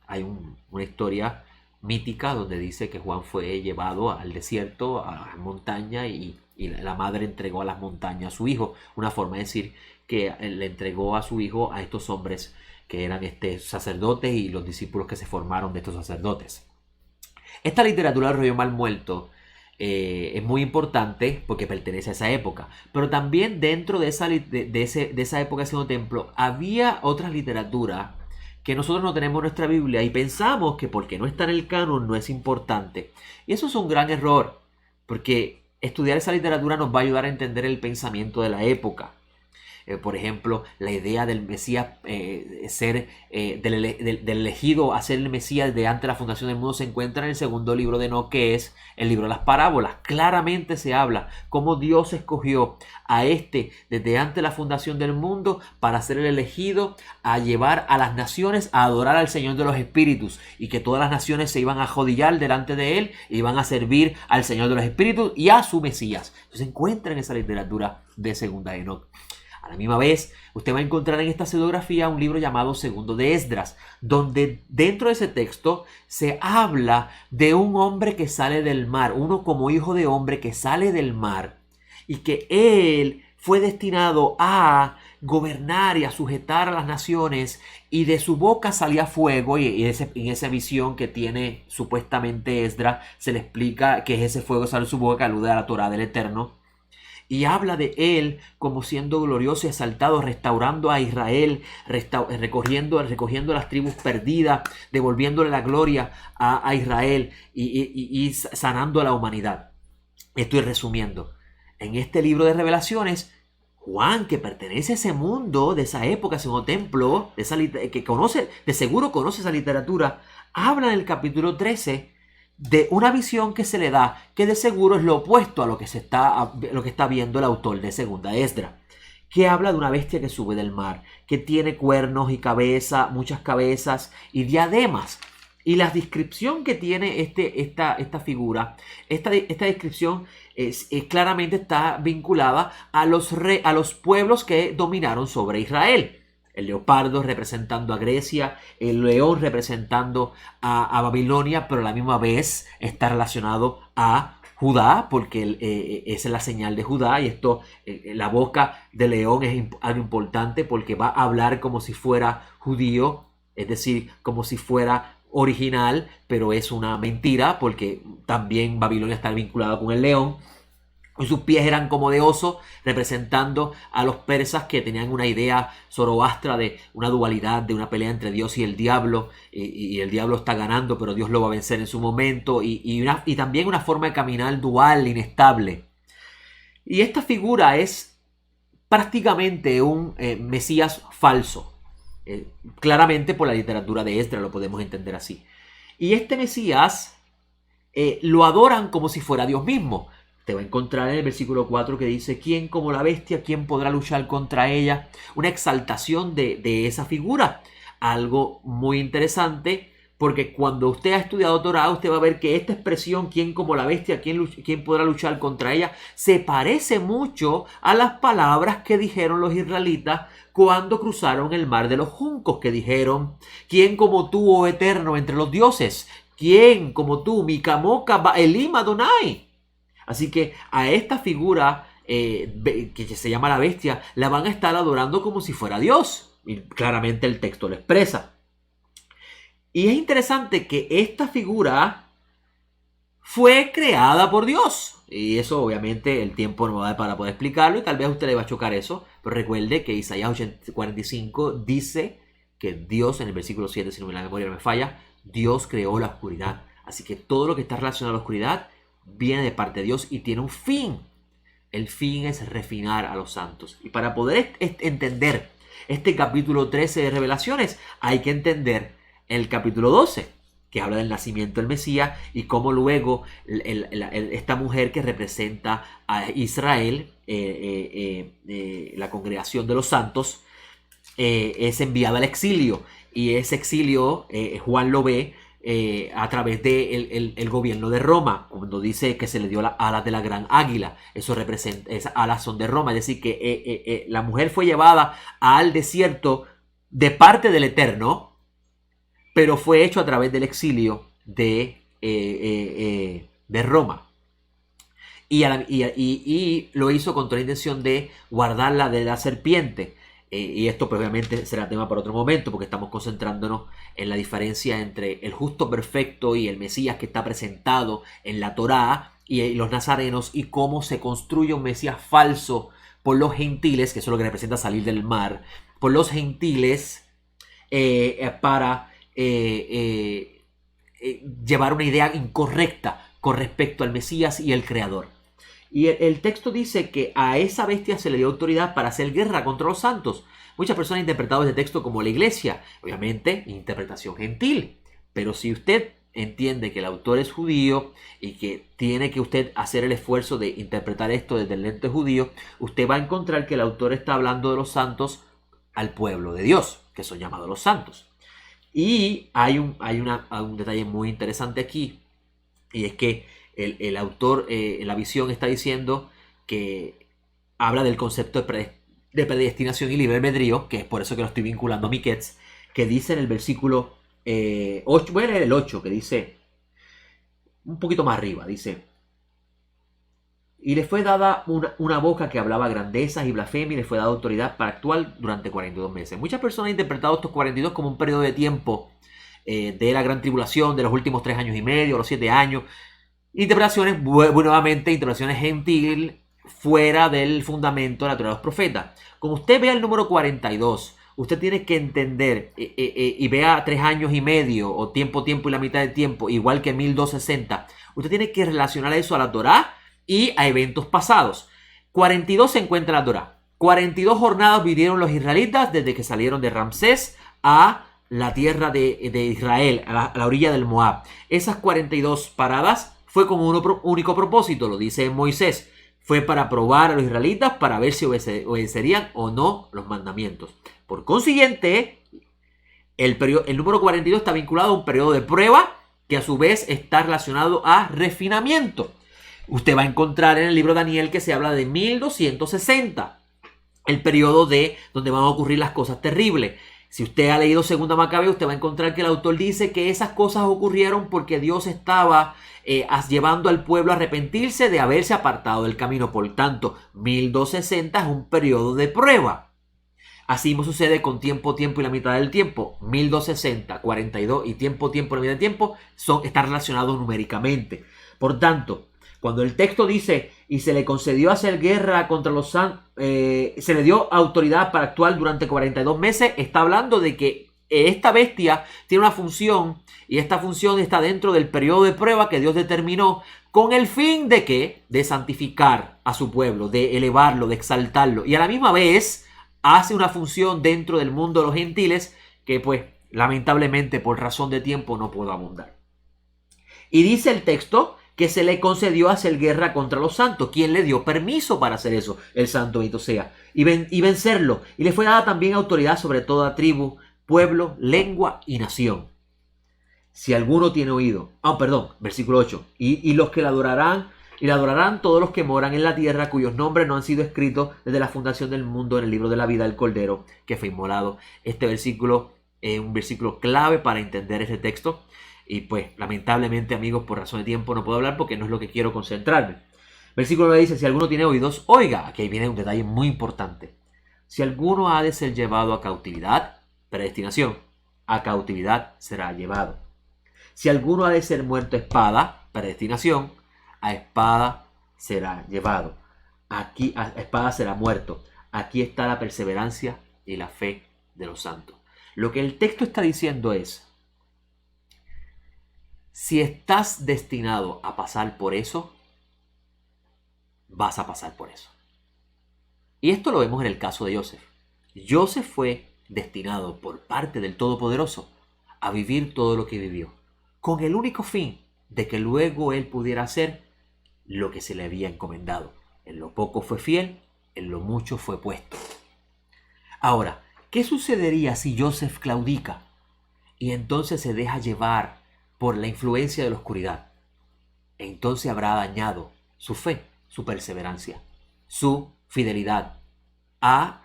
Hay una historia mítica donde dice que Juan fue llevado al desierto, a la montaña, y la madre entregó a las montañas a su hijo. Una forma de decir que le entregó a su hijo a estos hombres que eran sacerdotes y los discípulos que se formaron de estos sacerdotes. Esta literatura del rollo mal muerto es muy importante porque pertenece a esa época, pero también dentro de esa época de Segundo Templo había otra literatura que nosotros no tenemos en nuestra Biblia y pensamos que porque no está en el canon no es importante. Y eso es un gran error, porque estudiar esa literatura nos va a ayudar a entender el pensamiento de la época. Por ejemplo, la idea del Mesías del elegido a ser el Mesías de antes de la fundación del mundo se encuentra en el segundo libro de Enoc, que es el libro de las parábolas. Claramente se habla cómo Dios escogió a desde antes de la fundación del mundo para ser el elegido a llevar a las naciones a adorar al Señor de los Espíritus, y que todas las naciones se iban a arrodillar delante de él y iban a servir al Señor de los Espíritus y a su Mesías. Entonces se encuentra en esa literatura de segunda de Enoc. A la misma vez, usted va a encontrar en esta pseudografía un libro llamado Segundo de Esdras, donde dentro de ese texto se habla de un hombre que sale del mar, uno como hijo de hombre que sale del mar, y que él fue destinado a gobernar y a sujetar a las naciones, y de su boca salía fuego, y en esa visión que tiene supuestamente Esdras se le explica que ese fuego sale de su boca, que alude a la Torá del Eterno. Y habla de él como siendo glorioso y exaltado, restaurando a Israel, recogiendo las tribus perdidas, devolviéndole la gloria a Israel y sanando a la humanidad. Estoy resumiendo. En este libro de Revelaciones, Juan, que pertenece a ese mundo, de esa época, Segundo Templo, que conoce, de seguro conoce esa literatura, habla en el capítulo 13 de una visión que se le da, que de seguro es lo opuesto a lo que está viendo el autor de Segunda Esdras, que habla de una bestia que sube del mar, que tiene cuernos y muchas cabezas y diademas. Y la descripción que tiene esta figura, esta descripción claramente está vinculada a los pueblos que dominaron sobre Israel. El leopardo representando a Grecia, el león representando a Babilonia, pero a la misma vez está relacionado a Judá, porque esa es la señal de Judá, y la boca de león es algo importante porque va a hablar como si fuera judío, es decir, como si fuera original, pero es una mentira porque también Babilonia está vinculada con el león. Y sus pies eran como de oso, representando a los persas, que tenían una idea zoroastra de una dualidad, de una pelea entre Dios y el diablo, y el diablo está ganando, pero Dios lo va a vencer en su momento, y también una forma de caminar dual, inestable. Y esta figura es prácticamente un Mesías falso, claramente por la literatura de Esdras lo podemos entender así. Y este Mesías lo adoran como si fuera Dios mismo. Te va a encontrar en el versículo 4 que dice: ¿quién como la bestia? ¿Quién podrá luchar contra ella? Una exaltación de esa figura. Algo muy interesante, porque cuando usted ha estudiado Torá, usted va a ver que esta expresión, ¿quién como la bestia? ¿Quién podrá luchar contra ella? Se parece mucho a las palabras que dijeron los israelitas cuando cruzaron el mar de los juncos, que dijeron: ¿quién como tú, oh eterno, entre los dioses? ¿Quién como tú, Mikamoka Elim Adonai? Así que a esta figura que se llama la bestia, la van a estar adorando como si fuera Dios. Y claramente el texto lo expresa. Y es interesante que esta figura fue creada por Dios. Y eso obviamente el tiempo no va a dar para poder explicarlo y tal vez a usted le va a chocar eso. Pero recuerde que Isaías 45 dice que Dios, en el versículo 7, si no la memoria no me falla, Dios creó la oscuridad. Así que todo lo que está relacionado a la oscuridad viene de parte de Dios y tiene un fin. El fin es refinar a los santos. Y para poder entender este capítulo 13 de Revelaciones, hay que entender el capítulo 12, que habla del nacimiento del Mesías y cómo luego esta mujer que representa a Israel, la congregación de los santos, es enviada al exilio. Y ese exilio Juan lo ve a través del el gobierno de Roma, cuando dice que se le dio las alas de la gran águila. Eso representa, esas alas son de Roma, es decir, que la mujer fue llevada al desierto de parte del Eterno, pero fue hecho a través del exilio de Roma. Y lo hizo con toda la intención de guardarla de la serpiente. Y esto pues, obviamente será tema para otro momento, porque estamos concentrándonos en la diferencia entre el justo perfecto y el Mesías que está presentado en la Torá y los nazarenos, y cómo se construye un Mesías falso por los gentiles, que eso es lo que representa salir del mar, por los gentiles para llevar una idea incorrecta con respecto al Mesías y el Creador. Y el texto dice que a esa bestia se le dio autoridad para hacer guerra contra los santos. Muchas personas han interpretado este texto como la iglesia. Obviamente, interpretación gentil. Pero si usted entiende que el autor es judío y que tiene que usted hacer el esfuerzo de interpretar esto desde el lente judío, usted va a encontrar que el autor está hablando de los santos al pueblo de Dios, que son llamados los santos. Y hay un detalle muy interesante aquí, y es que el autor en la visión está diciendo que habla del concepto de predestinación y libre albedrío, que es por eso que lo estoy vinculando a Miquets, que dice en el versículo 8, voy a leer el 8, que dice, un poquito más arriba, dice: y le fue dada una boca que hablaba grandezas y blasfemia, y le fue dada autoridad para actuar durante 42 meses. Muchas personas han interpretado estos 42 como un periodo de tiempo de la gran tribulación, de los últimos 3 años y medio, los 7 años. Interpretaciones, nuevamente, interpretaciones gentil, fuera del fundamento de la Torá de los profetas. Como usted vea el número 42, usted tiene que entender y vea 3 años y medio, o tiempo y la mitad de tiempo, igual que 1260. Usted tiene que relacionar eso a la Torá y a eventos pasados. 42 se encuentra en la Torá. 42 jornadas vivieron los israelitas desde que salieron de Ramsés a la tierra de Israel, a la orilla del Moab. Esas 42 paradas fue con un único propósito, lo dice Moisés. Fue para probar a los israelitas para ver si obedecerían o no los mandamientos. Por consiguiente, el número 42 está vinculado a un periodo de prueba que a su vez está relacionado a refinamiento. Usted va a encontrar en el libro de Daniel que se habla de 1260, el periodo donde van a ocurrir las cosas terribles. Si usted ha leído Segunda Macabeo, usted va a encontrar que el autor dice que esas cosas ocurrieron porque Dios estaba llevando al pueblo a arrepentirse de haberse apartado del camino. Por tanto, 1260 es un periodo de prueba. Así mismo sucede con tiempo y la mitad del tiempo. 1260, 42 y tiempo y la mitad del tiempo están relacionados numéricamente. Por tanto, cuando el texto dice, y se le concedió hacer guerra contra los santos, se le dio autoridad para actuar durante 42 meses, está hablando de que esta bestia tiene una función, y esta función está dentro del periodo de prueba que Dios determinó con el fin de ¿qué? De santificar a su pueblo, de elevarlo, de exaltarlo, y a la misma vez hace una función dentro del mundo de los gentiles que pues lamentablemente por razón de tiempo no puedo abundar. Y dice el texto que se le concedió hacer guerra contra los santos. ¿Quién le dio permiso para hacer eso? El santo bendito sea. Y vencerlo. Y le fue dada también autoridad sobre toda tribu, pueblo, lengua y nación. Si alguno tiene oído. Versículo 8. Y los que la adorarán, y la adorarán todos los que moran en la tierra, cuyos nombres no han sido escritos desde la fundación del mundo en el libro de la vida del Cordero, que fue inmolado. Este versículo es un versículo clave para entender este texto. Y pues, lamentablemente, amigos, por razón de tiempo no puedo hablar porque no es lo que quiero concentrarme. Versículo 9 dice, si alguno tiene oídos, oiga. Aquí viene un detalle muy importante. Si alguno ha de ser llevado a cautividad, predestinación, a cautividad será llevado. Si alguno ha de ser muerto a espada, predestinación, a espada será llevado. Aquí a espada será muerto. Aquí está la perseverancia y la fe de los santos. Lo que el texto está diciendo es, si estás destinado a pasar por eso, vas a pasar por eso. Y esto lo vemos en el caso de Joseph. Joseph fue destinado por parte del Todopoderoso a vivir todo lo que vivió, con el único fin de que luego él pudiera hacer lo que se le había encomendado. En lo poco fue fiel, en lo mucho fue puesto. Ahora, ¿qué sucedería si Joseph claudica y entonces se deja llevar por la influencia de la oscuridad? Entonces habrá dañado su fe, su perseverancia, su fidelidad a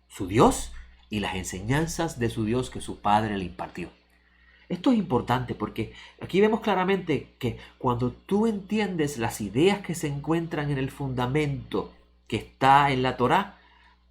su Dios y las enseñanzas de su Dios que su padre le impartió. Esto es importante porque aquí vemos claramente que cuando tú entiendes las ideas que se encuentran en el fundamento que está en la Torá,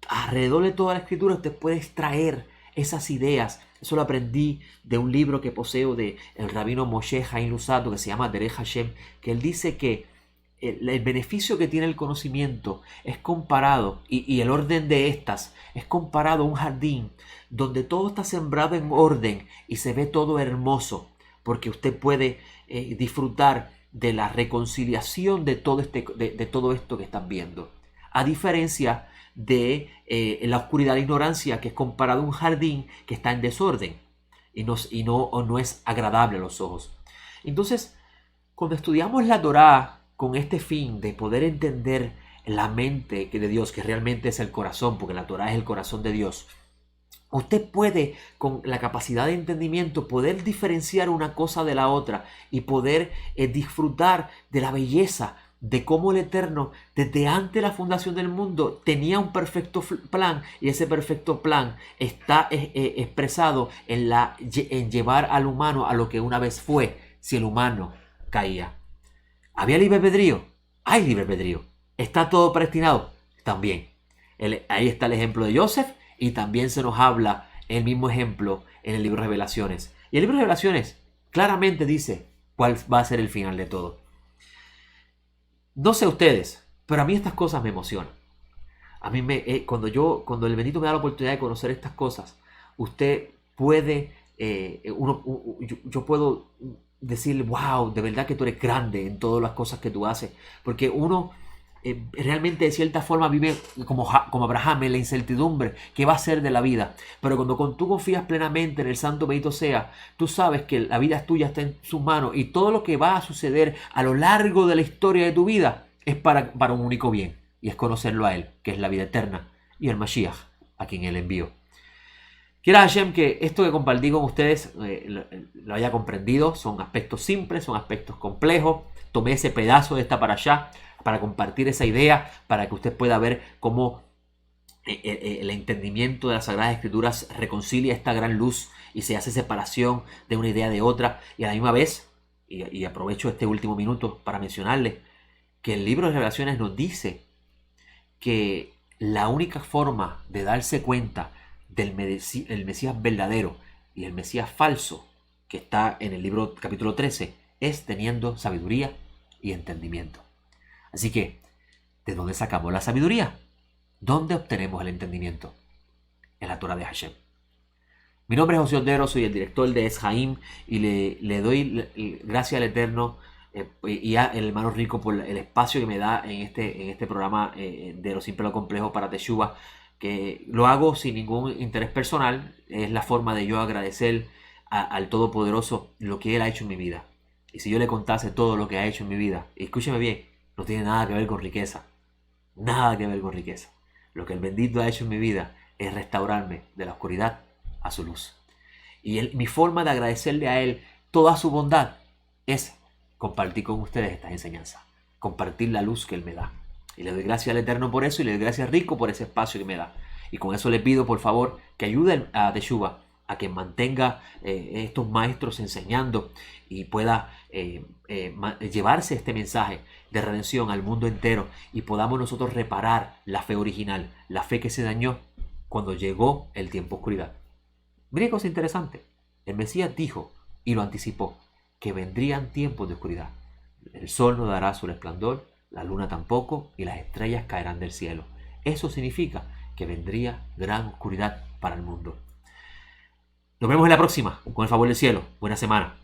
alrededor de toda la escritura te puedes traer esas ideas. Eso lo aprendí de un libro que poseo de el rabino Moshe Haim Luzzatto que se llama Derech Hashem, que él dice que el beneficio que tiene el conocimiento es comparado, y el orden de estas es comparado a un jardín donde todo está sembrado en orden y se ve todo hermoso, porque usted puede disfrutar de la reconciliación de todo, de todo esto que están viendo. A diferencia de la oscuridad e ignorancia, que es comparado a un jardín que está en desorden y no es agradable a los ojos. Entonces, cuando estudiamos la Torá con este fin de poder entender la mente de Dios, que realmente es el corazón, porque la Torá es el corazón de Dios, usted puede, con la capacidad de entendimiento, poder diferenciar una cosa de la otra y poder disfrutar de la belleza de cómo el Eterno, desde antes de la fundación del mundo, tenía un perfecto plan, y ese perfecto plan está expresado en llevar al humano a lo que una vez fue, si el humano caía. ¿Había libre albedrío? Hay libre albedrío. ¿Está todo predestinado? También. Ahí está el ejemplo de Joseph, y también se nos habla el mismo ejemplo en el libro de Revelaciones. Y el libro de Revelaciones claramente dice cuál va a ser el final de todo. No sé ustedes, pero a mí estas cosas me emocionan. A mí cuando el bendito me da la oportunidad de conocer estas cosas, usted puede, yo puedo decirle, wow, de verdad que tú eres grande en todas las cosas que tú haces, porque uno realmente de cierta forma vive como Abraham en la incertidumbre que va a ser de la vida, pero cuando tú confías plenamente en el Santo bendito sea, tú sabes que la vida es tuya, está en sus manos, y todo lo que va a suceder a lo largo de la historia de tu vida es para un único bien, y es conocerlo a Él, que es la vida eterna, y el Mashiach, a quien Él envió. Quiera Hashem que esto que compartí con ustedes lo haya comprendido. Son aspectos simples, son aspectos complejos. Tomé ese pedazo de esta para allá para compartir esa idea, para que usted pueda ver cómo el entendimiento de las Sagradas Escrituras reconcilia esta gran luz y se hace separación de una idea de otra. Y a la misma vez, y aprovecho este último minuto para mencionarle, que el libro de Revelaciones nos dice que la única forma de darse cuenta del Mesías verdadero y el Mesías falso, que está en el libro capítulo 13, es teniendo sabiduría y entendimiento. Así que, ¿de dónde sacamos la sabiduría? ¿Dónde obtenemos el entendimiento? En la Torah de Hashem. Mi nombre es José Otero, soy el director de Es Haim, y le doy gracias al Eterno y al hermano Rico por el espacio que me da en este programa de Lo Simple a Lo Complejo para Teshuvah, que lo hago sin ningún interés personal. Es la forma de yo agradecer al Todopoderoso lo que Él ha hecho en mi vida. Y si yo le contase todo lo que ha hecho en mi vida, y escúcheme bien, no tiene nada que ver con riqueza. Nada que ver con riqueza. Lo que el bendito ha hecho en mi vida es restaurarme de la oscuridad a su luz. Y mi forma de agradecerle a Él toda su bondad es compartir con ustedes estas enseñanzas. Compartir la luz que Él me da. Y le doy gracias al Eterno por eso, y le doy gracias a Rico por ese espacio que me da. Y con eso le pido, por favor, que ayude a Teshuvah a que mantenga estos maestros enseñando y pueda llevarse este mensaje de redención al mundo entero, y podamos nosotros reparar la fe original, la fe que se dañó cuando llegó el tiempo de oscuridad. Mire cosa interesante. El Mesías dijo y lo anticipó. que vendrían tiempos de oscuridad. El sol no dará su resplandor, la luna tampoco, y las estrellas caerán del cielo. Eso significa que vendría gran oscuridad para el mundo. Nos vemos en la próxima, con el favor del cielo. Buena semana.